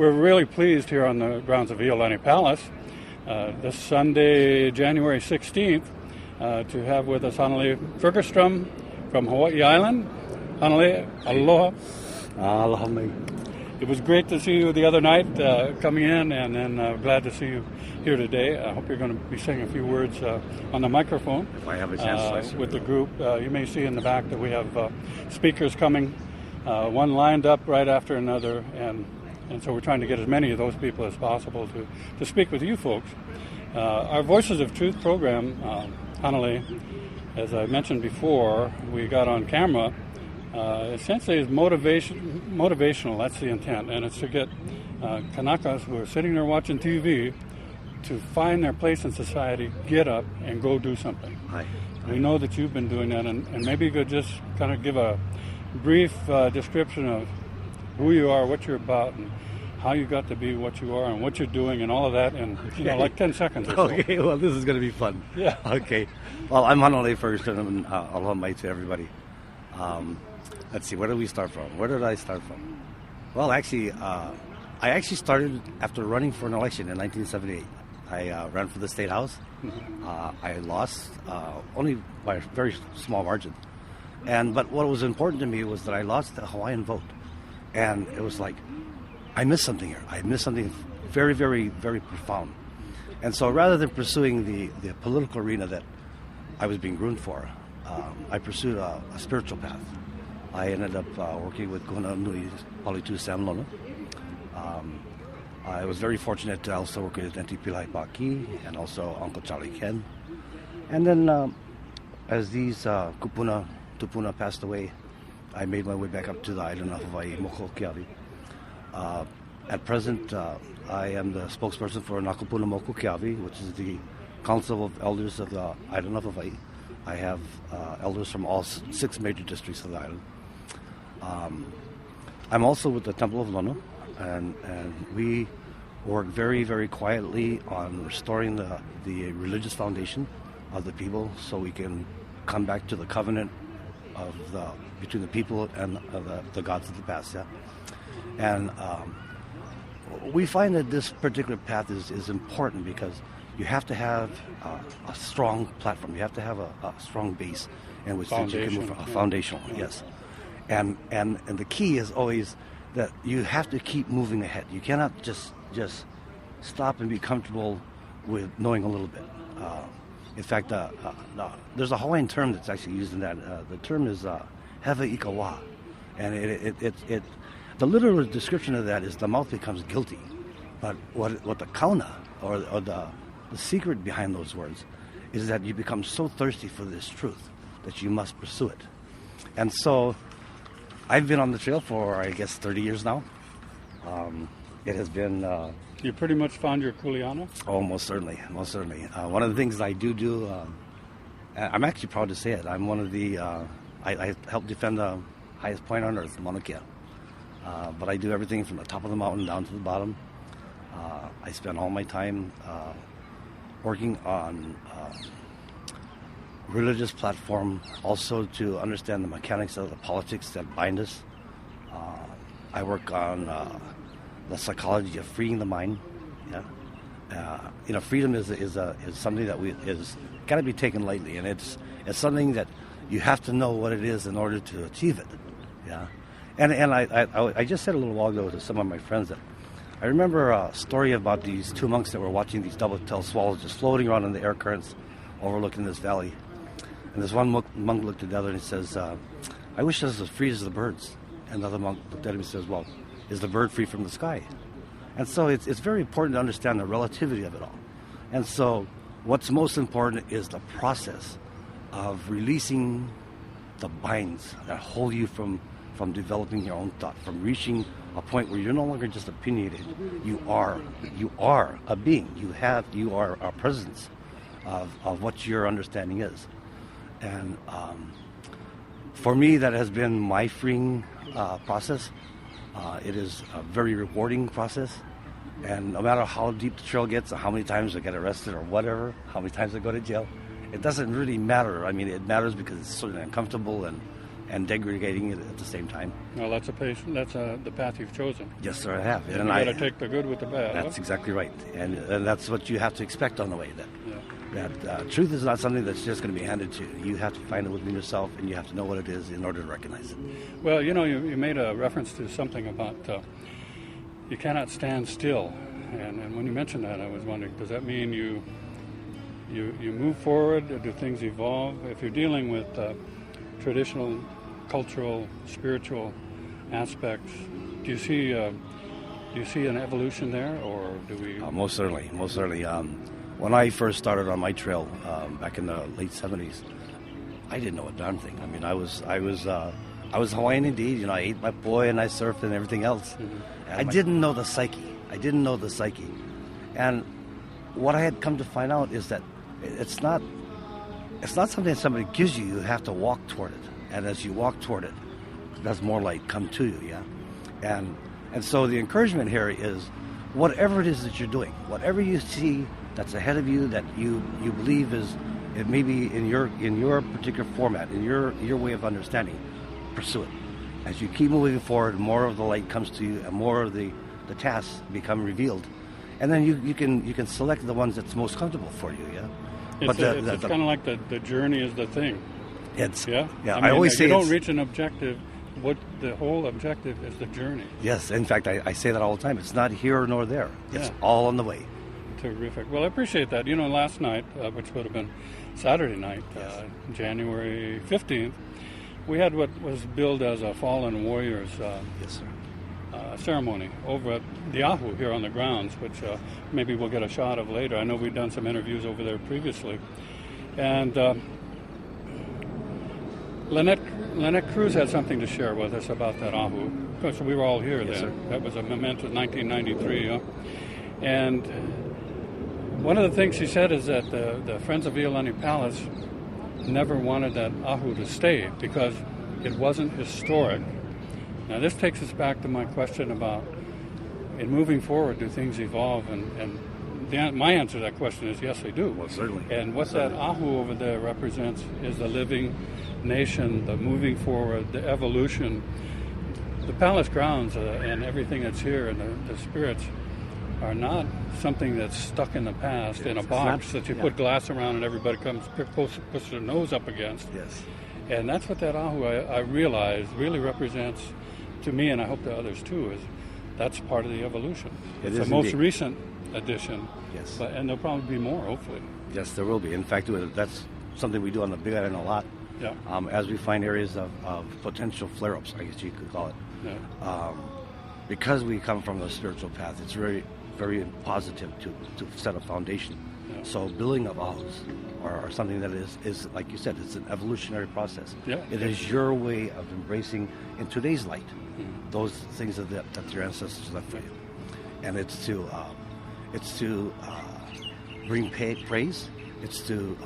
we're really pleased here on the grounds of Iolani Palace this Sunday, January 16th, to have with us Hanalei Fergerstrom from Hawaii Island. Hanalei, aloha. Aloha mai. It was great to see you the other night coming in, and then glad to see you here today. I hope you're going to be saying a few words on the microphone. If I have a chance with the group. You may see in the back that we have speakers coming, one lined up right after another, and so we're trying to get as many of those people as possible to speak with you folks. Our Voices of Truth program, Hanalei, as I mentioned before, we got on camera. Essentially is motivational, that's the intent, and it's to get Kanakas who are sitting there watching TV to find their place in society, get up and go do something. Hi. We know that you've been doing that, and maybe you could just kind of give a brief description of who you are, what you're about, and how you got to be what you are, and what you're doing, and all of that in like 10 seconds or so. Okay, well, this is going to be fun. Yeah. Okay. Well, I'm Hanalei Fergerstrom, and aloha mai to everybody. Let's see, where did we start from? Where did I start from? Well, actually, I started after running for an election in 1978. I ran for the State House. I lost only by a very small margin. But what was important to me was that I lost the Hawaiian vote. And it was like, I missed something here. I missed something very, very, very profound. And so rather than pursuing the political arena that I was being groomed for, I pursued a spiritual path. I ended up working with Kona Nui Paulitu Sam Lona. I was very fortunate to also work with Auntie Pilai Paki and also Uncle Charlie Ken. And then as these kupuna, tupuna passed away, I made my way back up to the island of Hawaii, Mokuokeawe. At present, I am the spokesperson for Nakupuna Mokuokeawe, which is the Council of Elders of the island of Hawaii. I have elders from all 6 major districts of the island. I'm also with the Temple of Lono, and we work very, very quietly on restoring the religious foundation of the people so we can come back to the covenant of between the people and the gods of the past. Yeah? And we find that this particular path is important because you have to have a strong platform. You have to have a strong base in which that you can move from. A foundational, yes. And the key is always that you have to keep moving ahead. You cannot just stop and be comfortable with knowing a little bit. In fact, there's a Hawaiian term that's actually used in that. The term is heva ikawa, and it the literal description of that is the mouth becomes guilty. But what the kauna or the secret behind those words is that you become so thirsty for this truth that you must pursue it. And so I've been on the trail for, I guess, 30 years now. It has been... You pretty much found your kuleana? Oh, most certainly. One of the things I do, I'm actually proud to say it. I'm one of the... I help defend the highest point on earth, Mauna Kea. But I do everything from the top of the mountain down to the bottom. I spend all my time working on religious platform, also to understand the mechanics of the politics that bind us. I work on the psychology of freeing the mind. Yeah, freedom is something that is got to be taken lightly, and it's something that you have to know what it is in order to achieve it. Yeah, and I just said a little while ago to some of my friends that I remember a story about these 2 monks that were watching these double-tailed swallows just floating around in the air currents overlooking this valley. And this one monk looked at the other and he says, I wish I was as free as the birds. And the other monk looked at him and says, well, is the bird free from the sky? And so it's very important to understand the relativity of it all. And so what's most important is the process of releasing the binds that hold you from developing your own thought, from reaching a point where you're no longer just opinionated. You are a being. You are a presence of what your understanding is. And for me, that has been my freeing process. It is a very rewarding process. And no matter how deep the trail gets, or how many times I get arrested or whatever, how many times I go to jail, it doesn't really matter. I mean, it matters because it's certainly uncomfortable and and degrading it at the same time. Well, that's the path you've chosen. Yes, sir, I have. And you got to take the good with the bad. That's exactly right, and that's what you have to expect on the way. Yeah. That truth is not something that's just going to be handed to you. You have to find it within yourself, and you have to know what it is in order to recognize it. Well, you made a reference to something about you cannot stand still, and when you mentioned that, I was wondering, does that mean you move forward, or do things evolve? If you're dealing with traditional, cultural, spiritual aspects, do you see an evolution there, or do we? Most certainly. When I first started on my trail back in the late '70s, I didn't know a darn thing. I mean, I was Hawaiian indeed. I ate my poi and I surfed and everything else. Mm-hmm. I didn't know the psyche. And what I had come to find out is that it's not something that somebody gives you. You have to walk toward it, and as you walk toward it, does more light come to you. Yeah, and so the encouragement here is, whatever it is that you're doing, whatever you see that's ahead of you that you believe is, it may be in your particular format, in your way of understanding, pursue it. As you keep moving forward, more of the light comes to you, and more of the tasks become revealed, and then you can select the ones that's most comfortable for you. Yeah. It's kind of like the journey is the thing. Yeah. I always say you don't reach an objective. What the whole objective is the journey. Yes, in fact, I say that all the time. It's not here nor there. It's all on the way. Terrific. Well, I appreciate that. Last night, which would have been Saturday night, yes. January 15th, we had what was billed as a Fallen Warriors yes, sir. Ceremony over at the Ahu here on the grounds, which maybe we'll get a shot of later. I know we've done some interviews over there previously. And Lynette Cruz had something to share with us about that Ahu. Of course, we were all here then. Sir. That was a memento of 1993. And one of the things she said is that the Friends of Iolani Palace never wanted that Ahu to stay because it wasn't historic. Now, this takes us back to my question about, in moving forward, do things evolve? And my answer to that question is yes, they do. Well, certainly. And what that Ahu over there represents is the living nation, the moving forward, the evolution. The palace grounds and everything that's here and the spirits are not something that's stuck in the past in a box that you put glass around and everybody comes puts their nose up against. Yes. And that's what that Ahu, I realize, really represents to me, and I hope to others too, is that's part of the evolution. It's the most recent addition. Yes. And there'll probably be more, hopefully. Yes, there will be. In fact, that's something we do on the Big Island a lot. Yeah. As we find areas of potential flare-ups, I guess you could call it. Yeah. Because we come from the spiritual path, it's very, very positive to set a foundation. Yeah. So building of Ahus are something that is, like you said, it's an evolutionary process. Yeah. It is your way of embracing, in today's light, those things that your ancestors left for you. And it's to bring praise. It's to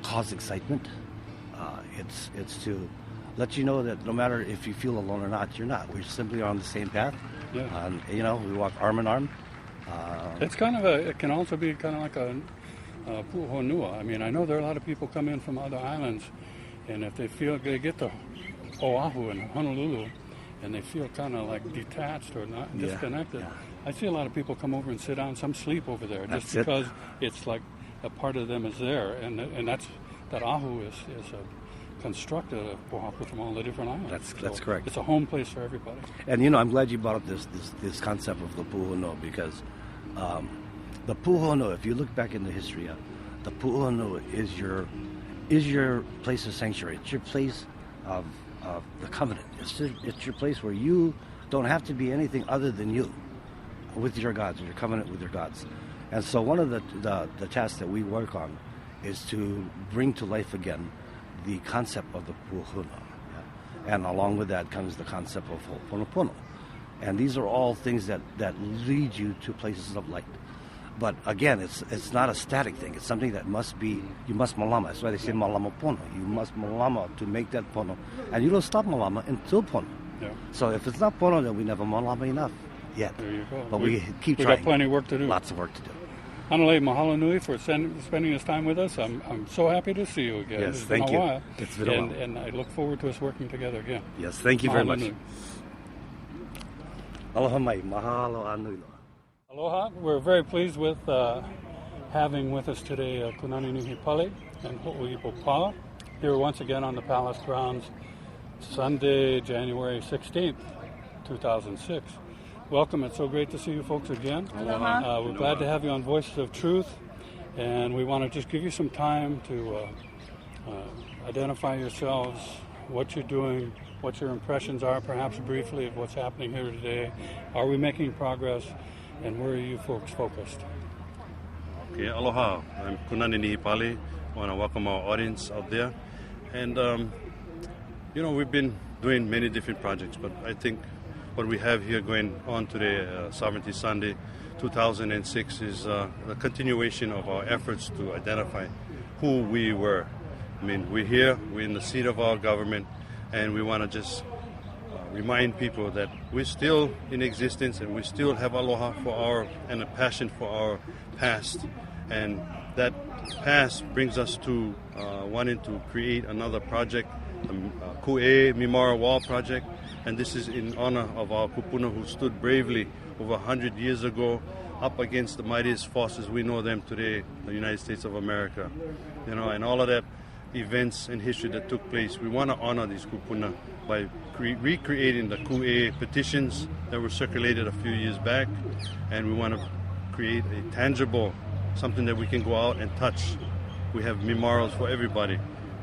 cause excitement. It's to let you know that no matter if you feel alone or not, you're not. We simply are on the same path. Yeah. We walk arm in arm. It's it can also be kind of like a pu'uhonua. I mean, I know there are a lot of people come in from other islands, and if they get to Oahu and Honolulu, and they feel kind of like detached or not disconnected. Yeah. I see a lot of people come over and sit down. Some sleep over there just because it's like a part of them is there, and that Ahu is constructed of Oahu from all the different islands. That's correct. It's a home place for everybody. And I'm glad you brought up this concept of the pu'uhonua, because the pu'uhonua, if you look back in the history, the pu'uhonua is your place of sanctuary. It's your place of the covenant. It's your place where you don't have to be anything other than you with your gods, your covenant with your gods. And so one of the tasks that we work on is to bring to life again the concept of the pu'uhonua. Yeah? And along with that comes the concept of ho'oponopono. And these are all things that lead you to places of light. But again, it's not a static thing. It's something that you must malama. That's why they say malama pono. You must malama to make that pono. And you don't stop malama until pono. Yeah. So if it's not pono, then we never malama enough yet. There you go. But we keep we trying. Got plenty of work to do. Lots of work to do. Hanalei, mahalo nui for spending this time with us. I'm so happy to see you again. Yes, thank you. It's been a while. And I look forward to us working together again. Yes, thank you very much. Nui. Aloha mai, mahalo anui loa. Aloha. We're very pleased with having with us today Kunani Nihipale and Ho'oipopa here once again on the palace grounds, Sunday, January 16th, 2006. Welcome. It's so great to see you folks again. Aloha. We're glad to have you on Voices of Truth, and we want to just give you some time to identify yourselves, what you're doing, what your impressions are, perhaps briefly, of what's happening here today. Are we making progress, and where are you folks focused? Okay, aloha. I'm Kunani Nihipale. I want to welcome our audience out there. And, we've been doing many different projects, but I think what we have here going on today, Sovereignty Sunday 2006, is a continuation of our efforts to identify who we were. I mean, we're here, we're in the seat of our government, and we want to just remind people that we're still in existence and we still have aloha and a passion for our past. And that past brings us to wanting to create another project, Ku'e Mimara Wall Project, and this is in honor of our kupuna who stood bravely over 100 years ago up against the mightiest forces we know them today, the United States of America. And all of that events and history that took place, we want to honor these kupuna by recreating the Ku'e petitions that were circulated a few years back, and we want to create a tangible, something that we can go out and touch. We have memorials for everybody.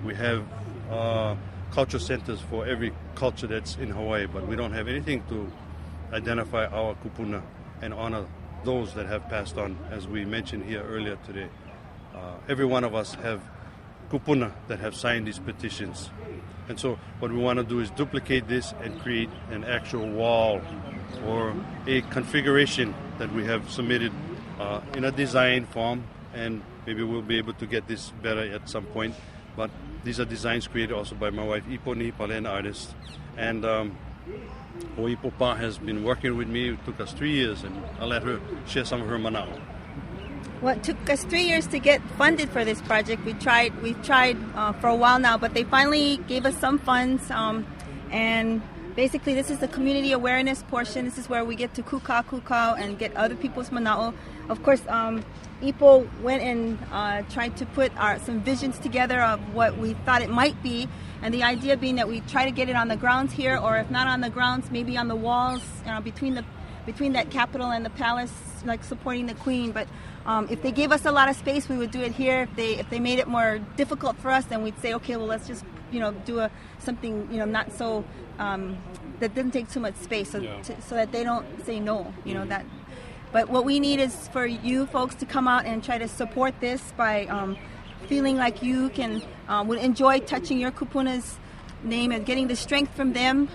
We have culture centers for every culture that's in Hawaii, but we don't have anything to identify our kupuna and honor those that have passed on, as we mentioned here earlier today. Every one of us have kupuna that have signed these petitions. And so what we want to do is duplicate this and create an actual wall or a configuration that we have submitted in a design form, and maybe we'll be able to get this better at some point. But these are designs created also by my wife, Ipo Nihipale, an artist. And Ho'ipopa has been working with me. It took us 3 years, and I'll let her share some of her manao. Well, it took us 3 years to get funded for this project. We've tried for a while now, but they finally gave us some funds. And basically, this is the community awareness portion. This is where we get to kukau and get other people's manao. Of course, Ipo went and tried to put some visions together of what we thought it might be, and the idea being that we try to get it on the grounds here, or if not on the grounds, maybe on the walls between that Capitol and the palace, like supporting the Queen. But if they gave us a lot of space, we would do it here. If they made it more difficult for us, then we'd say, okay, well, let's just do something not so that didn't take too much space, so that they don't say no. That. But what we need is for you folks to come out and try to support this by feeling like you would enjoy touching your kupuna's name and getting the strength from them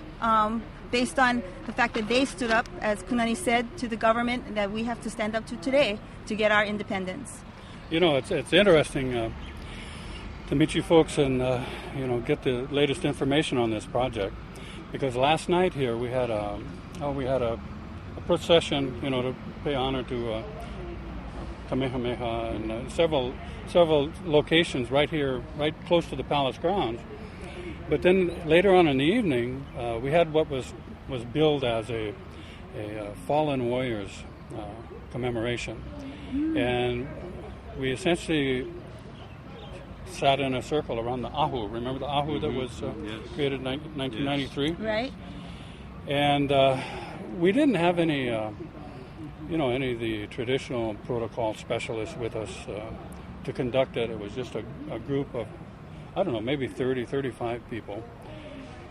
based on the fact that they stood up, as Kunani said, to the government that we have to stand up to today to get our independence. It's interesting to meet you folks and get the latest information on this project, because last night here we had a procession, to pay honor to Kamehameha, and several locations right here, right close to the palace grounds. But then later on in the evening, we had what was billed as a fallen warriors commemoration, and we essentially sat in a circle around the ahu. Remember the ahu that was created in 1993? Yes. Right. And we didn't have any of the traditional protocol specialists with us to conduct it. It was just a group of, maybe 30, 35 people.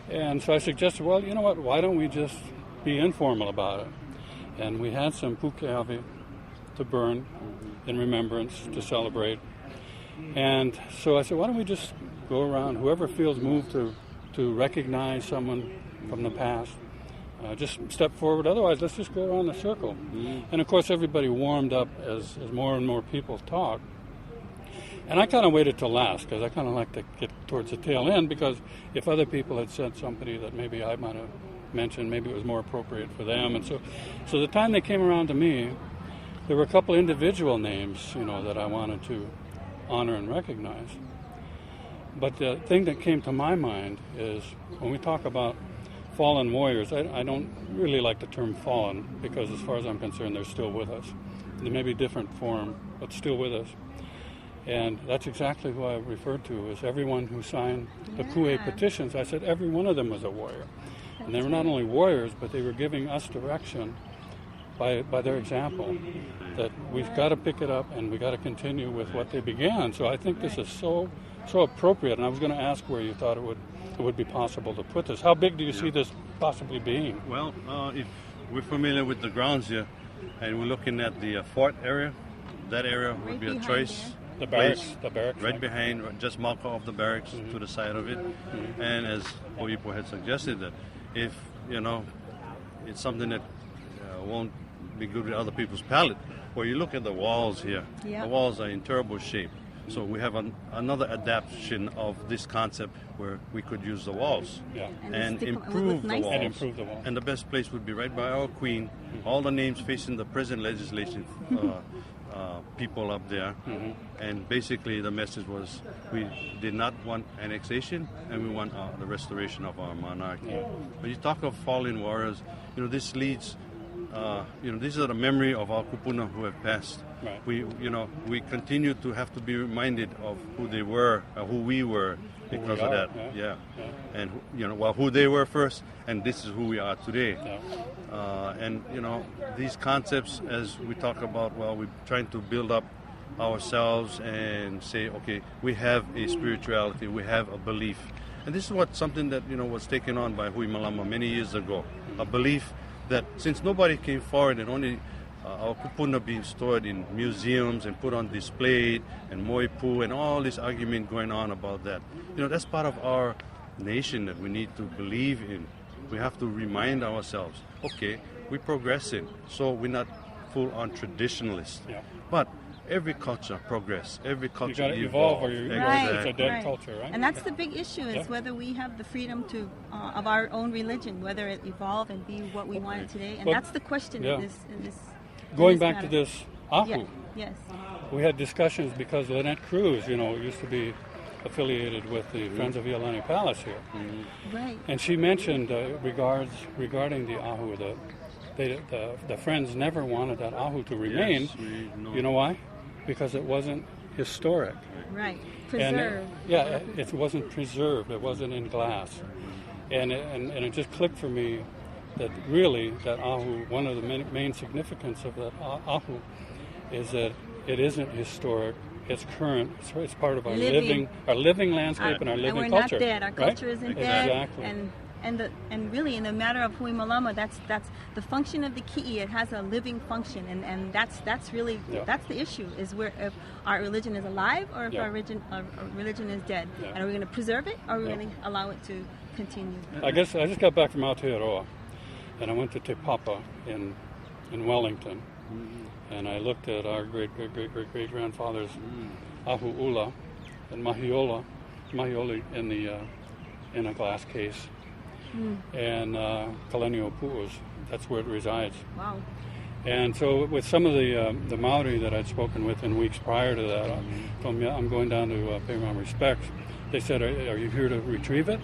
And so I suggested, well, you know what, why don't we just be informal about it? And we had some pukeawe to burn in remembrance, to celebrate. And so I said, why don't we just go around, whoever feels moved to recognize someone from the past, just step forward. Otherwise, let's just go around the circle. Mm-hmm. And of course, everybody warmed up as more and more people talked. And I kind of waited till last, because I kind of like to get towards the tail end, because if other people had said somebody that maybe I might have mentioned, maybe it was more appropriate for them. And so the time they came around to me, there were a couple individual names, that I wanted to honor and recognize. But the thing that came to my mind is when we talk about fallen warriors, I don't really like the term fallen because as far as I'm concerned, they're still with us. They may be different form, but still with us. And that's exactly who I referred to as everyone who signed the Kue petitions. I said every one of them was a warrior. And they were not only warriors, but they were giving us direction by their example, that we've got to pick it up and we've got to continue with what they began. So I think this is so appropriate. And I was going to ask where you thought it would be possible to put this. How big do you see this possibly being? Well, if we're familiar with the grounds here, and we're looking at the fort area, that area would be a choice. The barracks, right behind, just marker of the barracks to the side of it. And as Oipo had suggested, that if, it's something that won't be good with other people's palate, well, you look at the walls here. The walls are in terrible shape. So we have another adaptation of this concept where we could use the walls and improve the walls. And the best place would be right by our queen, all the names facing the present legislation people up there. And basically the message was we did not want annexation and we want the restoration of our monarchy. When you talk of fallen warriors, this leads, these are the memory of our kupuna who have passed. Right. We continue to have to be reminded of who they were, who we were, because of that. And who they were first, and this is who we are today. And these concepts, as we talk about, we're trying to build up ourselves and say, okay, we have a spirituality, we have a belief, and this is something that was taken on by Hui Malama many years ago. A belief that since nobody came forward and only our kupuna being stored in museums and put on display and moipu and all this argument going on about that. That's part of our nation that we need to believe in. We have to remind ourselves, okay, we're progressing, so we're not full-on traditionalists. But every culture progress, every culture you evolve or it's a dead culture, right? And that's the big issue is whether we have the freedom to of our own religion, whether it evolve and be what we want it today. And that's the question in this. Going back to this ahu, yes, we had discussions because Lynette Cruz, used to be affiliated with the Friends of Iolani Palace here, right? And she mentioned regarding the ahu, the Friends never wanted that ahu to remain. You know why? Because it wasn't historic. Right, preserved. It wasn't preserved. It wasn't in glass, and it just clicked for me that really that ahu, one of the main significance of that ahu is that it isn't historic, it's current, it's part of our living landscape and our living and we're culture. Not dead. Our culture isn't dead. Exactly. And really in the matter of Hui Malama, that's the function of the ki'i. It has a living function, and that's really that's the issue, is where if our religion is alive or if our religion is dead. And are we going to preserve it or are we going to allow it to continue? I guess I just got back from Aotearoa. And I went to Te Papa in Wellington, and I looked at our great-great-great-great-grandfather's ahu ula and mahioli in a glass case, and kalenio pu'us. That's where it resides. Wow. And so with some of the Maori that I'd spoken with in weeks prior to that, I told them, I'm going down to pay my respects. They said, are you here to retrieve it?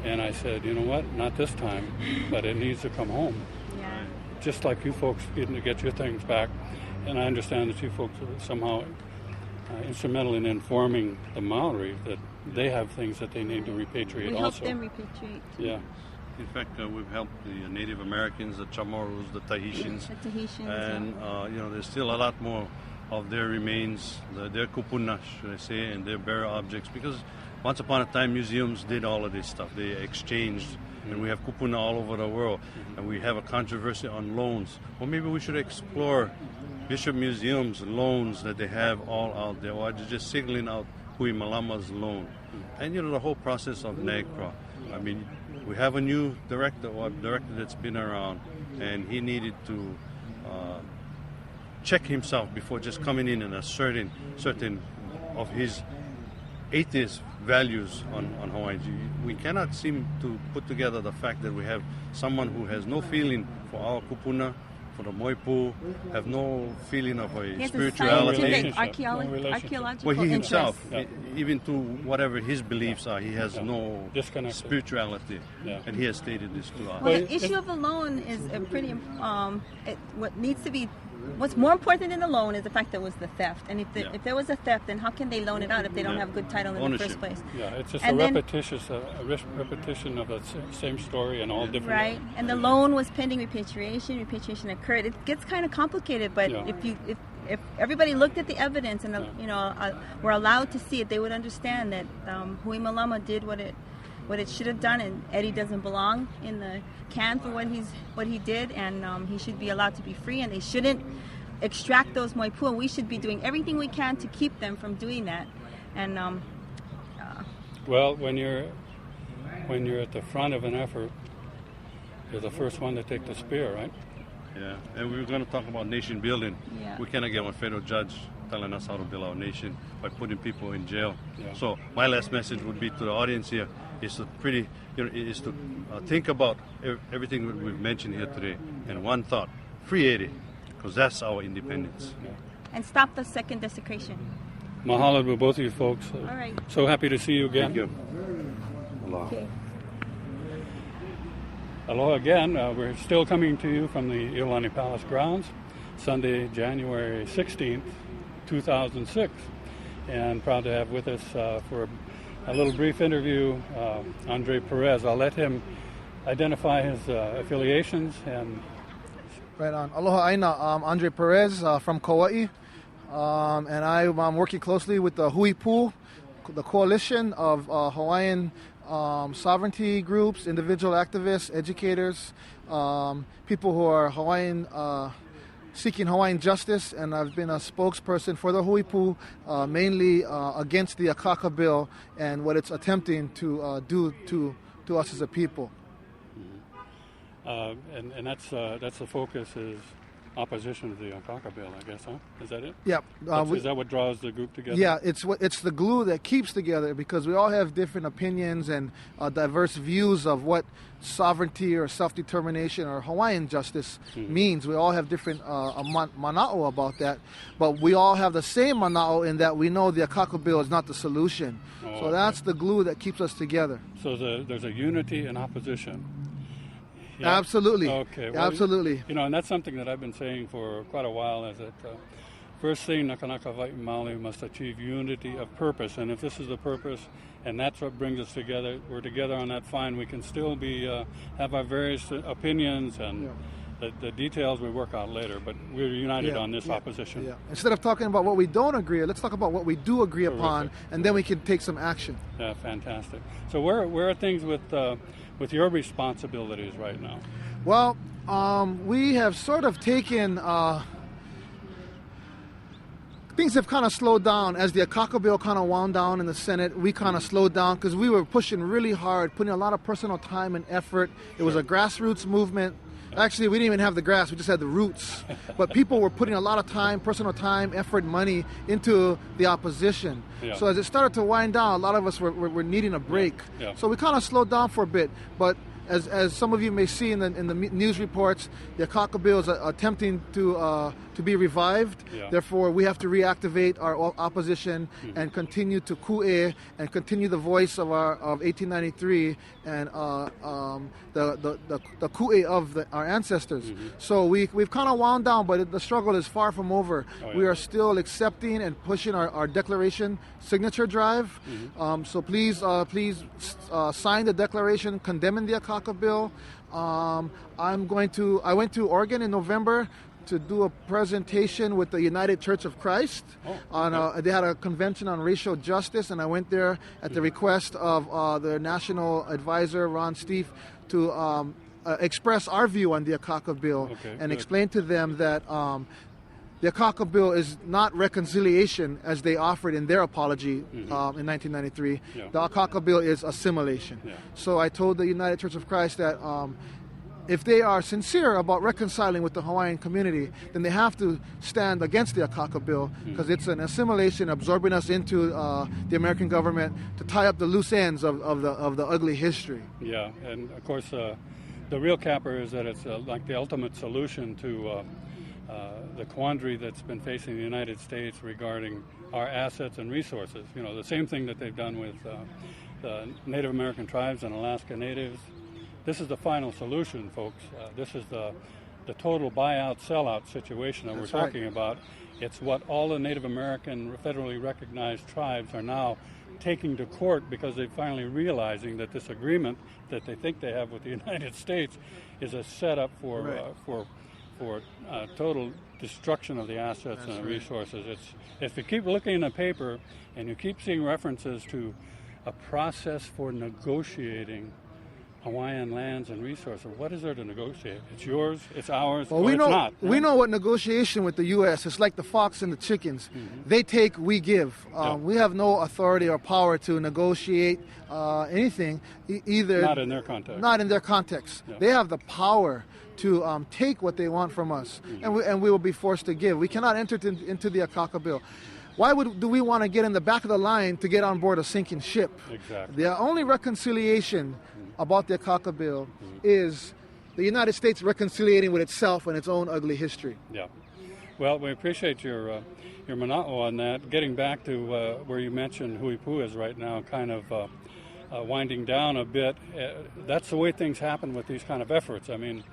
And I said, you know what, not this time, but it needs to come home. Yeah. Just like you folks getting to get your things back. And I understand that you folks are somehow instrumental in informing the Maori that they have things that they need to repatriate we also. We help them repatriate. Yeah. In fact, we've helped the Native Americans, the Chamorros, the Tahitians. And, there's still a lot more of their remains, their kupuna, should I say, and their burial objects, because once upon a time, museums did all of this stuff. They exchanged, and we have kupuna all over the world, and we have a controversy on loans. Well, maybe we should explore Bishop Museum's loans that they have all out there, or just signaling out Hui Malama's loan. And, the whole process of NAGPRA. I mean, we have a new director, or a director that's been around, and he needed to check himself before just coming in and asserting certain of his atheist values on Hawaii. We cannot seem to put together the fact that we have someone who has no feeling for our kupuna, for the Moipu, have no feeling of a He has a spirituality. scientific, relationship. archaeological Well, he himself, interest. even to whatever his beliefs are, he has no Disconnected. spirituality. Yeah. And he has stated this to us. Well, the issue of the loan is a pretty. What needs to be, what's more important than the loan is the fact that it was the theft. And if there was a theft, then how can they loan it out if they don't have good title in Ownership. the first place? Yeah, it's just And a then- repetition of the same story in all different Right, and the loan was pending repatriation. Repatriation occurred. It gets kind of complicated, but Yeah. if everybody looked at the evidence and were allowed to see it, they would understand that Hui Malama did what it should have done, and Eddie doesn't belong in the can for what he did, and he should be allowed to be free, and they shouldn't extract those moipu, and we should be doing everything we can to keep them from doing that. And Well, when you're at the front of an effort, you're the first one to take the spear, right? Yeah, and we were going to talk about nation building. Yeah. We cannot get one federal judge telling us how to build our nation by putting people in jail. Yeah. So my last message would be to the audience here is to think about everything that we've mentioned here today, and one thought: free Haiti, because that's our independence. and stop the second desecration. Mahalo to both of you folks. All right. So happy to see you again. Thank you. Aloha. Okay. Aloha again. We're still coming to you from the Iolani Palace grounds, Sunday, January 16th, 2006. And proud to have with us for a little brief interview Andre Perez. I'll let him identify his affiliations and Right on. Aloha Aina. I'm Andre Perez from Kauai. And I'm working closely with the Huipu, the coalition of Hawaiian sovereignty groups, individual activists, educators, people who are Hawaiian, seeking Hawaiian justice. And I've been a spokesperson for the Huipu, mainly against the Akaka bill and what it's attempting to do to us as a people. and that's the focus is opposition to the Akaka bill, I guess, huh? Is that it? Yeah. Is that what draws the group together? Yeah, it's the glue that keeps together, because we all have different opinions and diverse views of what sovereignty or self-determination or Hawaiian justice means. We all have different mana'o about that, but we all have the same mana'o in that we know the Akaka bill is not the solution. Oh, so that's the glue that keeps us together. So there's a unity in opposition. Absolutely. Okay. Well, Absolutely. And that's something that I've been saying for quite a while, is that first thing, Nakanaka Wai'imali must achieve unity of purpose. And if this is the purpose, and that's what brings us together, we're together on that, fine. We can still be have our various opinions, and the details we work out later, but we're united on this opposition. Yeah. Instead of talking about what we don't agree, let's talk about what we do agree upon, and then we can take some action. Yeah, fantastic. So where are things with your responsibilities right now? Well, we have sort of taken, things have kind of slowed down as the Akaka bill kind of wound down in the Senate. We kind of slowed down because we were pushing really hard, putting a lot of personal time and effort. It was a grassroots movement. Actually, we didn't even have the grass, we just had the roots. But people were putting a lot of time, personal time, effort, money into the opposition. Yeah. So as it started to wind down, a lot of us were needing a break. Yeah. So we kind of slowed down for a bit. But as some of you may see in the news reports, the Akaka bill is attempting to be revived. Yeah. Therefore, we have to reactivate our opposition and continue to ku'e and continue the voice of 1893 and the ku'e of our ancestors. So we've kind of wound down, but the struggle is far from over. Oh, yeah. We are still accepting and pushing our declaration signature drive. So please sign the declaration condemning the Akaka bill. I went to Oregon in November to do a presentation with the United Church of Christ. They had a convention on racial justice, and I went there at the request of the national advisor, Ron Steef, to express our view on the Akaka bill and explain to them that the Akaka bill is not reconciliation as they offered in their apology in 1993. Yeah. The Akaka bill is assimilation. Yeah. So I told the United Church of Christ that if they are sincere about reconciling with the Hawaiian community, then they have to stand against the Akaka bill, because it's an assimilation, absorbing us into the American government to tie up the loose ends of the ugly history. Yeah, and of course, the real capper is that it's like the ultimate solution to the quandary that's been facing the United States regarding our assets and resources. You know, the same thing that they've done with the Native American tribes and Alaska Natives. This is the final solution, folks. This is the total buyout, sellout situation that we're talking about. It's what all the Native American federally recognized tribes are now taking to court because they're finally realizing that this agreement that they think they have with the United States is a setup for total destruction of the assets and the resources. If you keep looking in the paper and you keep seeing references to a process for negotiating Hawaiian lands and resources, what is there to negotiate? It's yours, it's ours, well, it's not. Right? We know what negotiation with the U.S. It's like the fox and the chickens. Mm-hmm. They take, we give. We have no authority or power to negotiate anything, either. Not in their context. Not in their context. Yeah. They have the power to take what they want from us, and we will be forced to give. We cannot enter into the Akaka Bill. Why do we want to get in the back of the line to get on board a sinking ship? Exactly. The only reconciliation about the Akaka Bill is the United States reconciliating with itself and its own ugly history. Yeah. Well, we appreciate your mana'o on that. Getting back to where you mentioned Huipu is right now, kind of winding down a bit. That's the way things happen with these kind of efforts. I mean,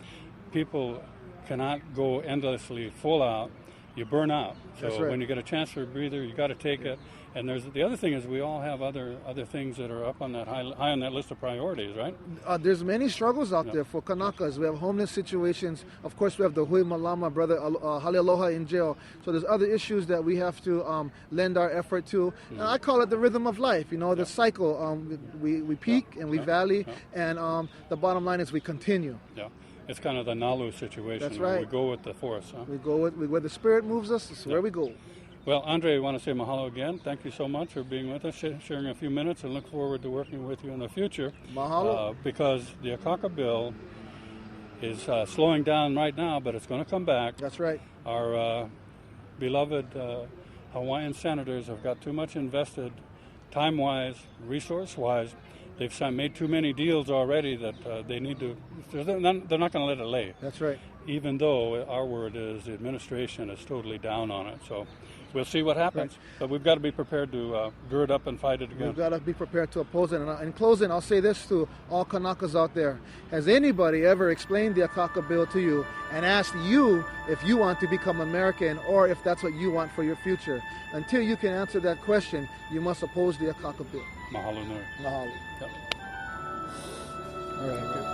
people cannot go endlessly full out. You burn out. So when you get a chance for a breather, you got to take it. And there's the other thing is we all have other things that are up on that high on that list of priorities, right? There's many struggles out there for Kanakas. We have homeless situations. Of course, we have the Hui Malama brother Halealoha in jail. So there's other issues that we have to lend our effort to. And I call it the rhythm of life. You know, the cycle. We peak and we valley, and the bottom line is we continue. Yeah. It's kind of the Nalu situation. That's right. We go with the force. Huh? We go with where the spirit moves us. It's where we go. Well, Andre, I want to say mahalo again. Thank you so much for being with us, sharing a few minutes, and look forward to working with you in the future. Mahalo. Because the Akaka Bill is slowing down right now, but it's going to come back. That's right. Our beloved Hawaiian senators have got too much invested, time-wise, resource-wise. They've made too many deals already that they need to. They're not going to let it lay. That's right. Even though our word is the administration is totally down on it. So we'll see what happens. Right. But we've got to be prepared to gird up and fight it again. We've got to be prepared to oppose it. And in closing, I'll say this to all Kanakas out there. Has anybody ever explained the Akaka Bill to you and asked you if you want to become American or if that's what you want for your future? Until you can answer that question, you must oppose the Akaka Bill. Mahalo nui. Mahalo. Yep. All right.